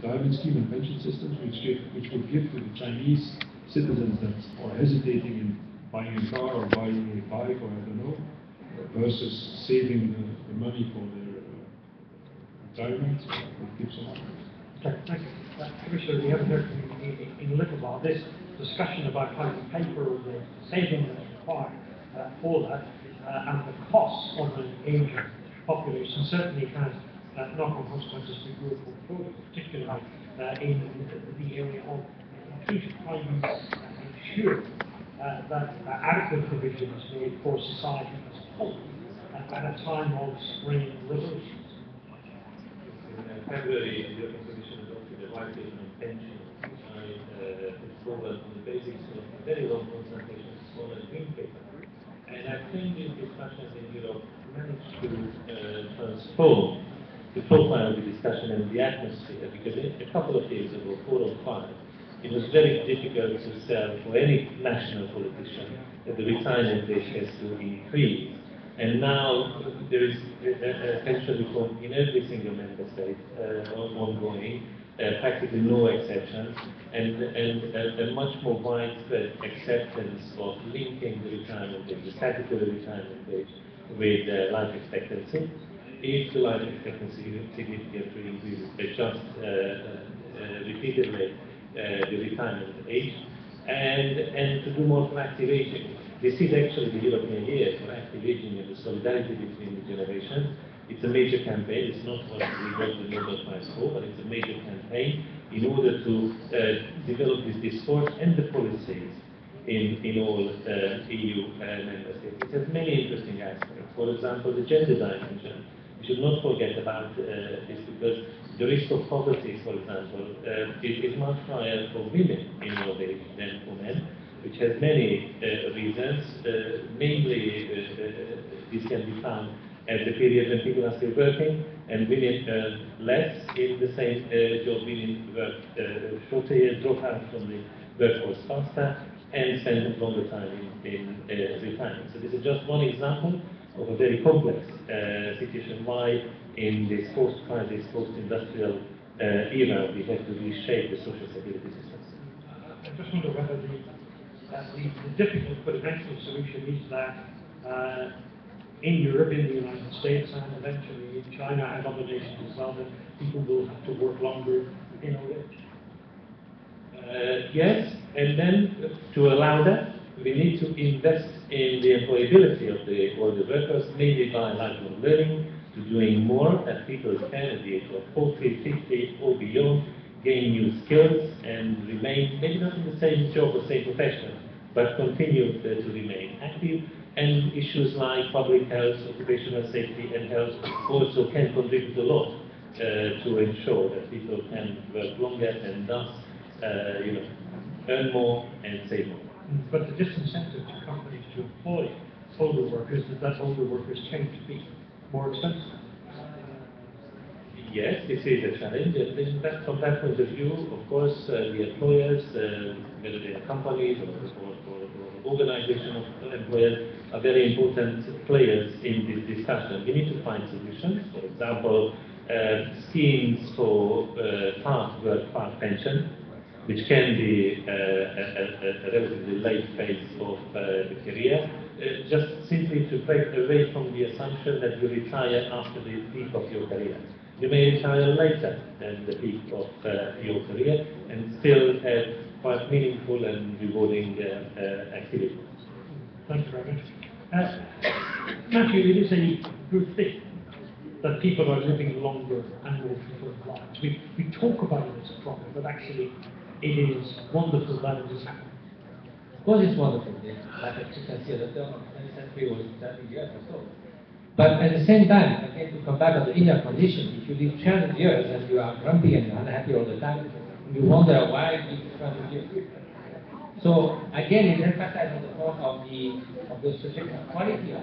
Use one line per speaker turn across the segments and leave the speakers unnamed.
retirement scheme and pension systems, which would give to the Chinese citizens that are hesitating in buying a car or buying a bike or I don't know, versus saving the money for their retirement, would give some options.
Okay, thank you. Commissioner, we haven't heard from you in a little while. This discussion about how to pay for the saving that's required for that and the cost of an aging population certainly has knock-on consequences for your portfolio, particularly in the area of inclusion. How you ensure that adequate provision is made for society as a whole at a time of strain and revolutions.
In February, the European Commission adopted a white paper on pensions, which I put forward on the basis of a very long consultation with small and green paper. And I think these discussions in Europe managed to transform the profile of the discussion and the atmosphere, because a couple of years ago, 4 or 5, it was very difficult to sell for any national politician that the retirement age has to increase. And now there is a pension reform in every single member state ongoing, practically no exceptions, and a much more widespread acceptance of linking the retirement age, the statutory retirement age, with life expectancy. If the life expectancy significantly increases, adjust repeatedly the retirement age, and to do more for active aging. This is actually the European Year for Active Aging and the solidarity between the generations. It's a major campaign. It's not what we got the Nobel Prize for, but it's a major campaign in order to develop this discourse and the policies in all EU member states. It has many interesting aspects. For example, the gender dimension. We should not forget about this, because the risk of poverty, for example, is much higher for women in old age than for men, which has many reasons. Mainly, this can be found at the period when people are still working and women earn less in the same job. Women work shorter years, drop out from the workforce faster, and spend longer time in retirement. So this is just one example of a very complex situation why in this post-crisis, post-industrial era we have to reshape the social security systems.
I just wonder whether the difficult but eventual solution is that in Europe, in the United States, and eventually in China and other nations as well, that people will have to work longer in old age.
Yes, and then to allow that, we need to invest in the employability of the older workers, mainly by lifelong learning, to doing more as people can at the age of 40, 50 or beyond, gain new skills and remain, maybe not in the same job or same profession, but continue to remain active. And issues like public health, occupational safety and health also can contribute a lot to ensure that people can work longer and thus earn more and save more.
But the disincentive to companies to employ older workers is that older workers tend to be more expensive.
Yes, this is a challenge, and from that point of view, of course, the employers, whether they are companies or organizations of employers, are very important players in this discussion. We need to find solutions. For example, schemes for part work, part pension, which can be a relatively late phase of the career, just simply to break away from the assumption that you retire after the peak of your career. You may retire later than the peak of your career and still have quite meaningful and rewarding activities.
Thank you very much. Matthew, it is a good thing that people are living longer and more fulfilled lives. We talk about it as a problem, but actually it is wonderful that it is happening.
Of course it's wonderful. Life expectancy of the turn of the 20th century was 30 years or so. But at the same time, again, to come back to the inner condition, if you live 200 years and you are grumpy and unhappy all the time, you wonder why you live 200 years. So again, it emphasizes the point of the specific quality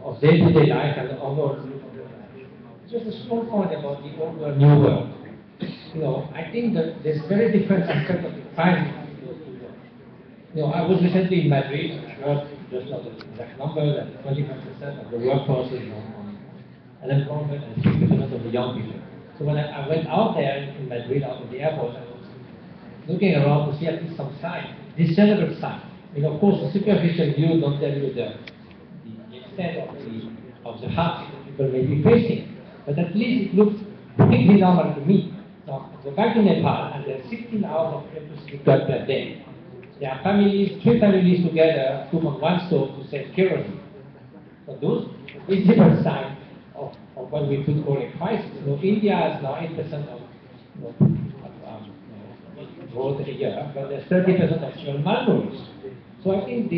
of day-to-day life and the overall look of the life. Just a small point about the old world, new world. I think that there's very different aspects of defining those two worlds. I was recently in Madrid. I heard just not the exact number that 25% of the workforce is on unemployment and 60% of the young people. So when I went out there in Madrid, out in the airport, I was looking around to see at least some signs, discernible signs. Of course, the superficial view don't tell you the extent of the hardship that people may be facing, but at least it looks completely normal to me. Now, go back to Nepal, and there are 16 hours of electricity cut per day. There are families, 3 families together, cook on one stove to save kerosene. So those visible signs of what we could call a crisis. India has now 8% of growth a year, but there's 30% of children malnourished. So I think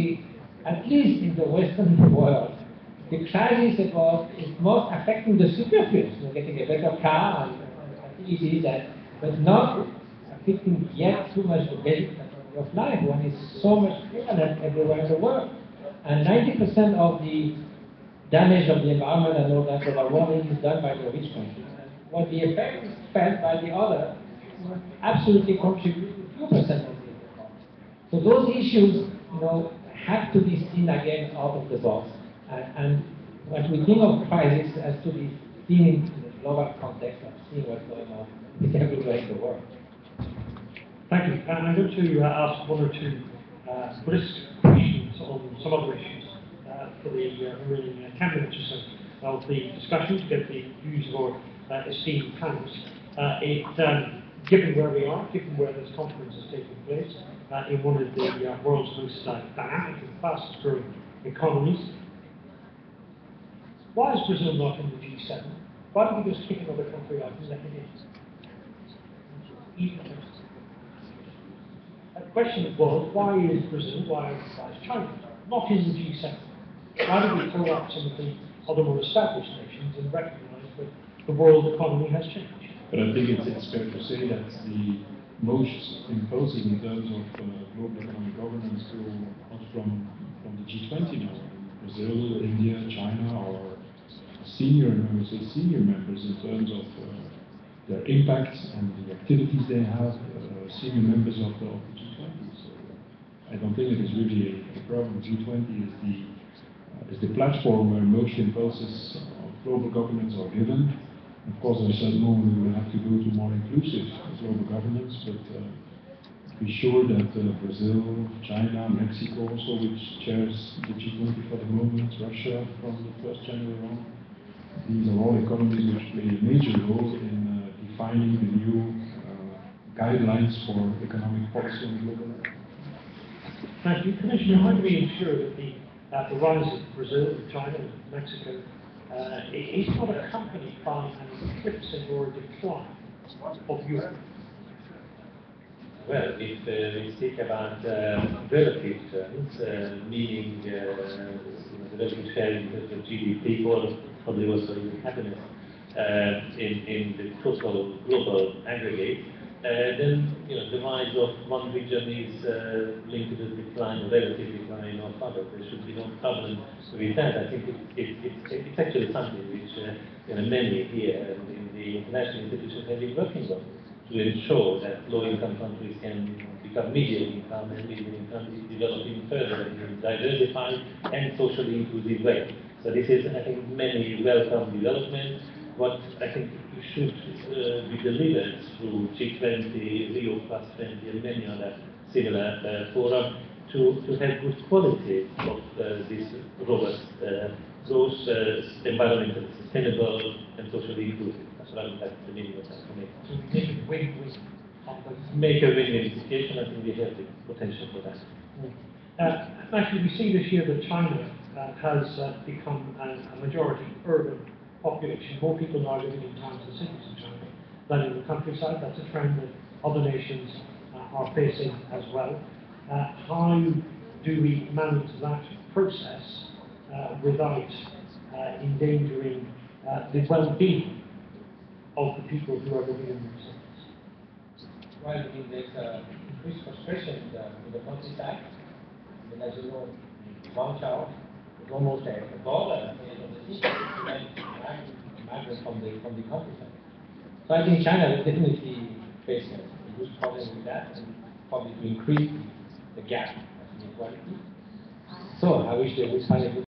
at least in the Western world, the crisis is most affecting the superfluous, getting a better car and facilities, but not affecting yet too much the basic necessities of life. One is so much prevalent everywhere in the world. And 90% of the damage of the environment and all that global warming is done by the rich countries. What the effect is felt by the other absolutely contribute to 2% of the effect. So those issues, have to be seen again out of the box. And when we think of crisis has to be seen in the global context of seeing what's going on everywhere in the world.
Thank you. I'm going to ask 1 or 2 brisk questions on some other issues for the remaining 10 minutes or so of the discussion to get the views of our esteemed panelists. Given where we are, given where this conference is taking place, in one of the world's most dynamic and fastest growing economies, why is Brazil not in the G7? Why don't we just kick another country out and let it in? The question was, why is Brazil, why is China not in the G7? Why do we throw out some of the other more established nations and recognize that the world economy has changed?
But I think it's fair to say that the most impulsive in terms of global economic governance comes from the G20 now. Brazil, India, China are senior members in terms of their impact and the activities they have, senior members of the G20. So I don't think it is really a problem. G20 is the platform where most impulses of global governance are given. Of course, I said no, we will have to go to more inclusive global governance, but be sure that Brazil, China, Mexico also, which chairs the G20 for the moment, Russia from the 1st January on, these are all economies which play a major role in defining the new guidelines for economic policy on global level.
Thank you. Commissioner, how do we ensure that the rise of Brazil, China, and Mexico is not accompanied by an eclipse or a decline of Europe?
Well, if we speak about relative terms, meaning the relative share in terms of GDP or probably also in happiness in the total global aggregate, then the rise of one region is linked to the decline, relative decline of others. There should be no problem with that. I think it's actually something which many here in the international institutions have been working on, to ensure that low-income countries can become medium income and medium income is developing further in a diversified and socially inclusive way. So this is, I think, many welcome developments. What I think should be delivered through G20, Rio +20, and many other similar fora to have good quality of this robust growth, environmentally sustainable and socially inclusive. That's what I would like to mean with that for me.
So we make a win-win.
Make a win-win situation. I think we have the potential for that.
Actually, we see this year that China has become a majority urban population. More people now living in towns and cities in China than in the countryside. That's a trend that other nations are facing as well. How do we manage that process without endangering the well-being of the people who are living in those cities?
Well, there's increased frustration in the countryside. And as you know, one child is almost a border of the city, migrants from the countryside. So I think China will definitely face a huge problem with that, and probably to increase the gap of inequality. So I wish they would find a good